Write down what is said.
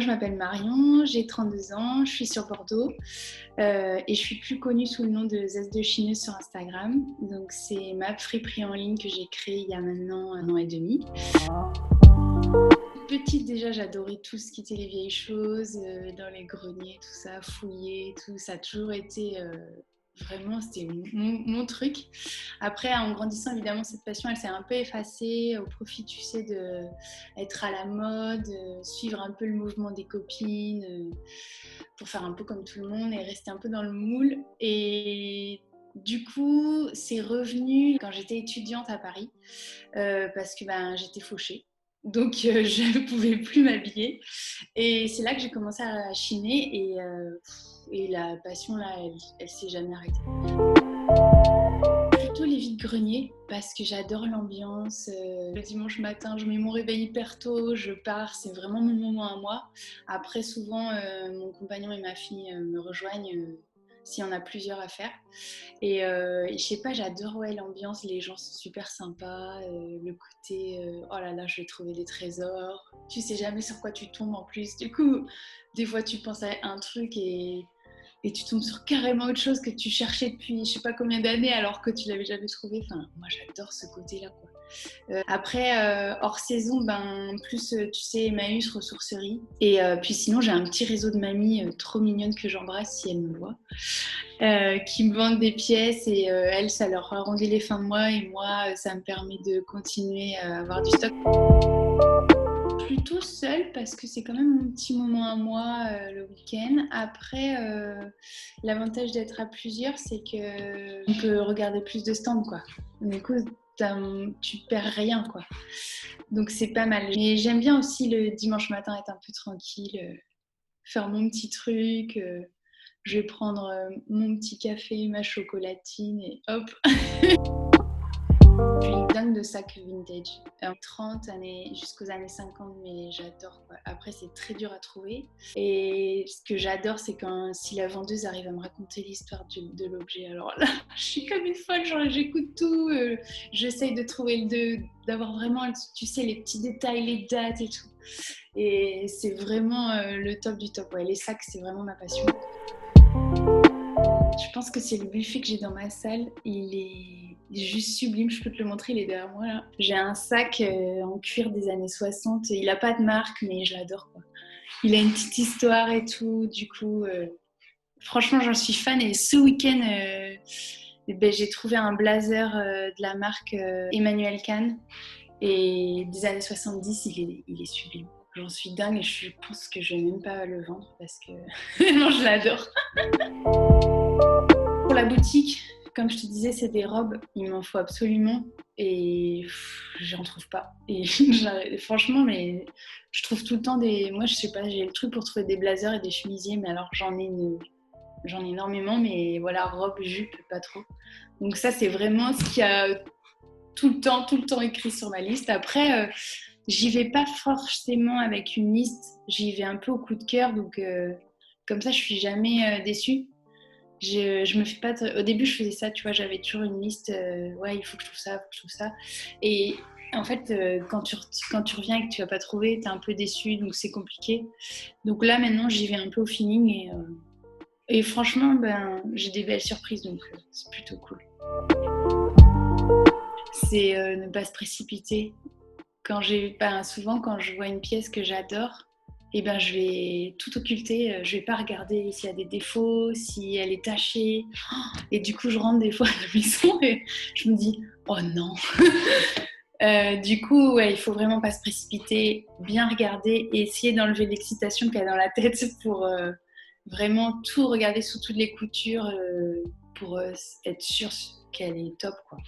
je m'appelle Marion, j'ai 32 ans, je suis sur Bordeaux et je suis plus connue sous le nom de Zest de Chineuse sur Instagram. Donc c'est ma friperie en ligne que j'ai créée il y a maintenant 1 an et demi. Petite déjà, j'adorais tout ce qui était les vieilles choses, dans les greniers, tout ça, fouiller, tout. Ça a toujours été vraiment, c'était mon truc. Après, en grandissant, évidemment, cette passion, elle s'est un peu effacée au profit, tu sais, d'être à la mode, suivre un peu le mouvement des copines, pour faire un peu comme tout le monde et rester un peu dans le moule. Et du coup, c'est revenu quand j'étais étudiante à Paris, parce que j'étais fauchée. Donc, je ne pouvais plus m'habiller. Et c'est là que j'ai commencé à chiner. Et la passion, là, elle s'est jamais arrêtée. Plutôt les vides-greniers, parce que j'adore l'ambiance. Le dimanche matin, je mets mon réveil hyper tôt, je pars, c'est vraiment mon moment à moi. Après, souvent, mon compagnon et ma fille me rejoignent s'il y en a plusieurs à faire. Et je sais pas, j'adore l'ambiance, les gens sont super sympas, le côté, oh là là, je vais trouver des trésors. Tu sais jamais sur quoi tu tombes en plus. Du coup, des fois, tu penses à un truc et tu tombes sur carrément autre chose que tu cherchais depuis je sais pas combien d'années alors que tu l'avais jamais trouvé. Enfin, moi, j'adore ce côté-là, quoi. Après, hors saison, plus, tu sais, Emmaüs, ressourcerie. Et puis sinon, j'ai un petit réseau de mamies trop mignonnes que j'embrasse si elles me voient, qui me vendent des pièces et elles, ça leur arrondit les fins de mois et moi, ça me permet de continuer à avoir du stock. Plutôt seule parce que c'est quand même mon petit moment à moi le week-end. Après, l'avantage d'être à plusieurs, c'est qu'on peut regarder plus de stands, quoi. Du coup, tu perds rien, quoi. Donc c'est pas mal. Mais j'aime bien aussi le dimanche matin être un peu tranquille, faire mon petit truc. Je vais prendre mon petit café, ma chocolatine et hop. Je suis une dingue de sacs vintage. 30 années jusqu'aux années 50, mais j'adore, quoi. Après, c'est très dur à trouver. Et ce que j'adore, c'est si la vendeuse arrive à me raconter l'histoire de l'objet. Alors là, je suis comme une folle, genre, j'écoute tout. J'essaye de trouver d'avoir vraiment, tu sais, les petits détails, les dates et tout. Et c'est vraiment le top du top. Ouais, les sacs, c'est vraiment ma passion. Je pense que c'est le buffet que j'ai dans ma salle. Il est juste sublime. Je peux te le montrer, il est derrière moi là. J'ai un sac en cuir des années 60. Il n'a pas de marque, mais je l'adore, quoi. Il a une petite histoire et tout. Du coup, franchement, j'en suis fan. Et ce week-end, j'ai trouvé un blazer de la marque Emmanuel Kahn. Et des années 70, il est sublime. J'en suis dingue et je pense que je vais même pas le vendre parce que non, je l'adore. Pour la boutique, comme je te disais, c'est des robes, il m'en faut absolument et j'en trouve pas. Et franchement, mais je trouve tout le temps moi je sais pas, j'ai le truc pour trouver des blazers et des chemisiers, mais alors j'en ai énormément, mais voilà, robe, jupe, pas trop. Donc ça, c'est vraiment ce qui a tout le temps écrit sur ma liste. Après, j'y vais pas forcément avec une liste, j'y vais un peu au coup de cœur, donc comme ça, je suis jamais déçue. Je me fais pas. Au début, je faisais ça, tu vois, j'avais toujours une liste. Ouais, il faut que je trouve ça, il faut que je trouve ça. Et en fait, quand tu reviens et que tu vas pas trouver, t'es un peu déçu, donc c'est compliqué. Donc là, maintenant, j'y vais un peu au feeling et franchement, j'ai des belles surprises, donc c'est plutôt cool. C'est ne pas se précipiter. Souvent, quand je vois une pièce que j'adore, je vais tout occulter. Je vais pas regarder s'il y a des défauts, si elle est tachée. Et du coup, je rentre des fois à la maison et je me dis, oh non. Du coup, ouais, il faut vraiment pas se précipiter, bien regarder et essayer d'enlever l'excitation qu'il y a dans la tête pour vraiment tout regarder sous toutes les coutures pour être sûr qu'elle est top, quoi.